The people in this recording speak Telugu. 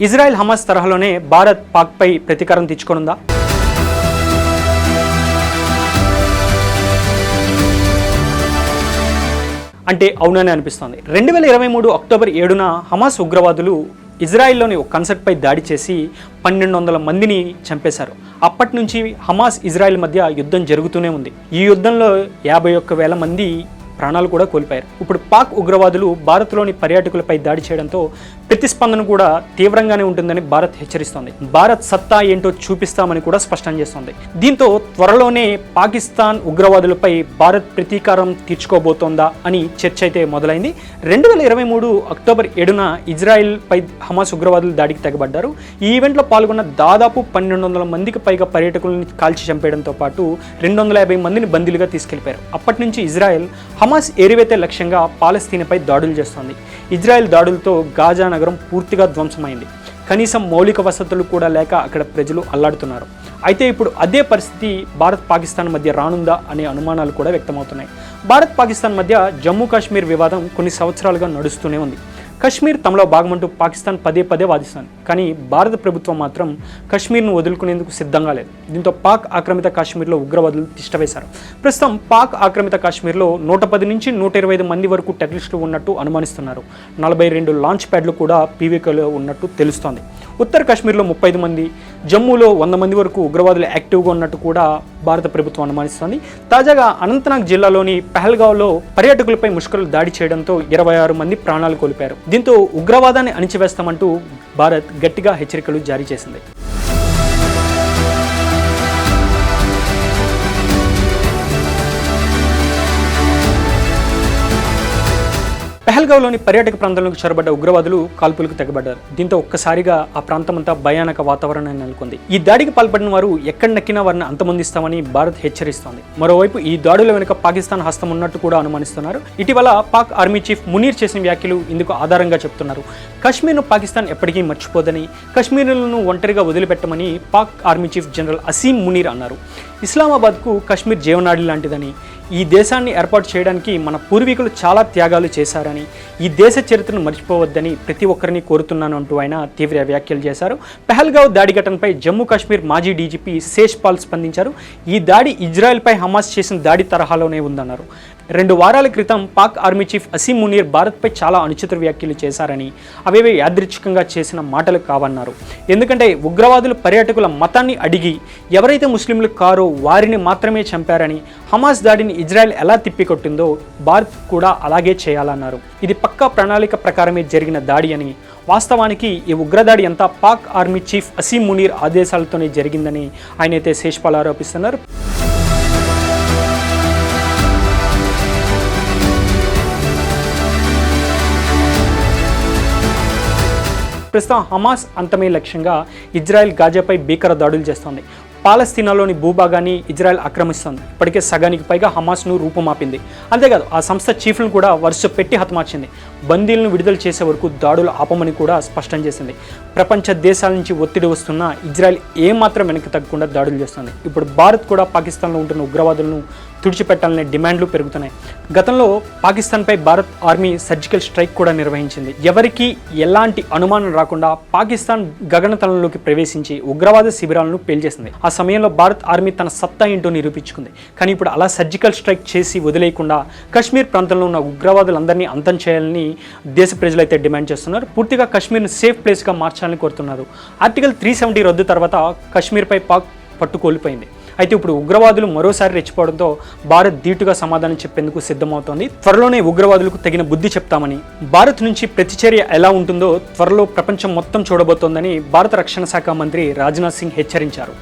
ఇజ్రాయెల్ హమాస్ తరహాలోనే భారత్ పాక్పై ప్రతీకారం తీర్చుకోనుందా? అంటే అవునని అనిపిస్తోంది. 2023 అక్టోబర్ 7న హమాస్ ఉగ్రవాదులు ఇజ్రాయెల్లోని ఒక కన్సర్ట్పై దాడి చేసి 1200 మందిని చంపేశారు. అప్పటి నుంచి హమాస్ ఇజ్రాయెల్ మధ్య యుద్ధం జరుగుతూనే ఉంది. ఈ యుద్ధంలో 51,000 మంది ప్రాణాలు కూడా కోల్పోయారు. ఇప్పుడు పాక్ ఉగ్రవాదులు భారత్లోని పర్యాటకులపై దాడి చేయడంతో ప్రతిస్పందన కూడా తీవ్రంగానే ఉంటుందని భారత్ హెచ్చరిస్తోంది. భారత్ సత్తా ఏంటో చూపిస్తామని కూడా స్పష్టం చేస్తోంది. దీంతో త్వరలోనే పాకిస్తాన్ ఉగ్రవాదులపై భారత్ ప్రతీకారం తీర్చుకోబోతోందా అని చర్చ అయితే మొదలైంది. 2023 అక్టోబర్ 7న ఇజ్రాయెల్పై హమాస్ ఉగ్రవాదులు దాడికి తెగబడ్డారు. ఈ ఈవెంట్లో పాల్గొన్న దాదాపు 1200 మందికి పైగా పర్యాటకులను కాల్చి చంపేయడంతో పాటు 250 మందిని బందీలుగా తీసుకెళ్లిపోయారు. అప్పటి నుంచి ఇజ్రాయెల్ హమాస్ ఏరివేతే లక్ష్యంగా పాలస్తీనాపై దాడులు చేస్తోంది. ఇజ్రాయెల్ దాడులతో గాజా నగరం పూర్తిగా ధ్వంసమైంది. కనీసం మౌలిక వసతులు కూడా లేక అక్కడ ప్రజలు అల్లాడుతున్నారు. అయితే ఇప్పుడు అదే పరిస్థితి భారత్ పాకిస్తాన్ మధ్య రానుందా అనే అనుమానాలు కూడా వ్యక్తమవుతున్నాయి. భారత్ పాకిస్తాన్ మధ్య జమ్మూ కాశ్మీర్ వివాదం కొన్ని సంవత్సరాలుగా నడుస్తూనే ఉంది. కశ్మీర్ తమలో భాగమంటూ పాకిస్తాన్ పదే వాదిస్తుంది. కానీ భారత ప్రభుత్వం మాత్రం కశ్మీర్ను వదులుకునేందుకు సిద్ధంగా లేదు. దీంతో పాక్ ఆక్రమిత కాశ్మీర్లో ఉగ్రవాదులు తిష్టవేశారు. ప్రస్తుతం పాక్ ఆక్రమిత కాశ్మీర్లో 110 నుంచి 125 మంది వరకు టెర్రరిస్టులు ఉన్నట్టు అనుమానిస్తున్నారు. 42 లాంచ్ ప్యాడ్లు కూడా పీవీకేలో ఉన్నట్టు తెలుస్తోంది. ఉత్తర కాశ్మీర్లో 35 మంది, జమ్మూలో 100 మంది వరకు ఉగ్రవాదులు యాక్టివ్గా ఉన్నట్టు కూడా భారత ప్రభుత్వం అనుమానిస్తోంది. తాజాగా అనంతనాగ్ జిల్లాలోని పహల్గావ్లో పర్యాటకులపై ముష్కరులు దాడి చేయడంతో 26 మంది ప్రాణాలు కోల్పోయారు. దీంతో ఉగ్రవాదాన్ని అణిచివేస్తామంటూ భారత్ గట్టిగా హెచ్చరికలు జారీ చేసింది. పహల్గావ్లోని పర్యాటక ప్రాంతంలోకి చొరబడ్డ ఉగ్రవాదులు కాల్పులకు తెగబడ్డారు. దీంతో ఒక్కసారిగా ఆ ప్రాంతమంతా భయానక వాతావరణాన్ని నెలకొంది. ఈ దాడికి పాల్పడిన వారు ఎక్కడ నక్కినా వారిని అంతమొందిస్తామని భారత్ హెచ్చరిస్తోంది. మరోవైపు ఈ దాడుల వెనుక పాకిస్తాన్ హస్తం ఉన్నట్టు కూడా అనుమానిస్తున్నారు. ఇటీవల పాక్ ఆర్మీ చీఫ్ మునీర్ చేసిన వ్యాఖ్యలు ఇందుకు ఆధారంగా చెప్తున్నారు. కశ్మీర్ను పాకిస్తాన్ ఎప్పటికీ మర్చిపోదని, కశ్మీర్లను ఒంటరిగా వదిలిపెట్టమని Pak army chief general Asim Munir అన్నారు. ఇస్లామాబాద్కు కశ్మీర్ జీవనాడి లాంటిదని, ఈ దేశాన్ని ఏర్పాటు చేయడానికి మన పూర్వీకులు చాలా త్యాగాలు చేశారని, ఈ దేశ చరిత్రను మర్చిపోవద్దని ప్రతి ఒక్కరిని కోరుతున్నాను అంటూ ఆయన తీవ్ర వ్యాఖ్యలు చేశారు. పహల్గావ్ దాడి ఘటనపై జమ్మూ కాశ్మీర్ మాజీ డీజీపీ శేష్ పాల్ స్పందించారు. ఈ దాడి ఇజ్రాయెల్పై హమాస్ చేసిన దాడి తరహాలోనే ఉందన్నారు. 2 వారాల క్రితం పాక్ ఆర్మీ చీఫ్ అసీం మునీర్ భారత్పై చాలా అనుచిత వ్యాఖ్యలు చేశారని, అవేవే యాదృచ్ఛికంగా చేసిన మాటలు కావన్నారు. ఎందుకంటే ఉగ్రవాదులు పర్యాటకుల మతాన్ని అడిగి ఎవరైతే ముస్లింలు కారో వారిని మాత్రమే చంపారని, హమాస్ దాడిని ఇజ్రాయెల్ ఎలా తిప్పికొట్టిందో భారత్ కూడా అలాగే చేయాలన్నారు. ఇది పక్కా ప్రణాళిక ప్రకారమే జరిగిన దాడి అని, వాస్తవానికి ఈ ఉగ్రదాడి అంతా పాక్ ఆర్మీ చీఫ్ అసీం మునీర్ ఆదేశాలతోనే జరిగిందని ఆయనైతే శేష్పాల్ ఆరోపిస్తున్నారు. ప్రస్తుతం హమాస్ అంతమే లక్ష్యంగా ఇజ్రాయెల్ గాజాపై భీకర దాడులు చేస్తోంది. పాలస్తీనాలోని భూభాగాన్ని ఇజ్రాయెల్ ఆక్రమిస్తోంది. ఇప్పటికే సగానికి పైగా హమాస్ను రూపుమాపింది. అంతేకాదు ఆ సంస్థ చీఫ్లను కూడా వరుస పెట్టి హతమార్చింది. బందీలను విడుదల చేసే వరకు దాడులు ఆపమని కూడా స్పష్టం చేసింది. ప్రపంచ దేశాల నుంచి ఒత్తిడి వస్తున్నా ఇజ్రాయెల్ ఏమాత్రం వెనక్కి తగ్గకుండా దాడులు చేస్తుంది. ఇప్పుడు భారత్ కూడా పాకిస్తాన్లో ఉంటున్న ఉగ్రవాదులను తుడిచిపెట్టాలనే డిమాండ్లు పెరుగుతున్నాయి. గతంలో పాకిస్తాన్పై భారత్ ఆర్మీ సర్జికల్ స్ట్రైక్ కూడా నిర్వహించింది. ఎవరికి ఎలాంటి అనుమానం రాకుండా పాకిస్తాన్ గగనతలంలోకి ప్రవేశించి ఉగ్రవాద శిబిరాలను పేల్చేసింది. ఆ సమయంలో భారత్ ఆర్మీ తన సత్తా ఏంటో నిరూపించుకుంది. కానీ ఇప్పుడు అలా సర్జికల్ స్ట్రైక్ చేసి వదిలేయకుండా కశ్మీర్ ప్రాంతంలో ఉన్న ఉగ్రవాదులందరినీ అంతం చేయాలని దేశ ప్రజలైతే డిమాండ్ చేస్తున్నారు. పూర్తిగా కశ్మీర్ను సేఫ్ ప్లేస్గా మార్చాలని కోరుతున్నారు. ఆర్టికల్ 370 రద్దు తర్వాత కశ్మీర్పై పాక్ పట్టు కోల్పోయింది. అయితే ఇప్పుడు ఉగ్రవాదులు మరోసారి రెచ్చిపోవడంతో భారత్ ధీటుగా సమాధానం చెప్పేందుకు సిద్ధమవుతోంది. త్వరలోనే ఉగ్రవాదులకు తగిన బుద్ధి చెప్తామని, భారత్ నుంచి ప్రతిచర్య ఎలా ఉంటుందో త్వరలో ప్రపంచం మొత్తం చూడబోతోందని భారత రక్షణ శాఖ మంత్రి రాజ్నాథ్ సింగ్ హెచ్చరించారు.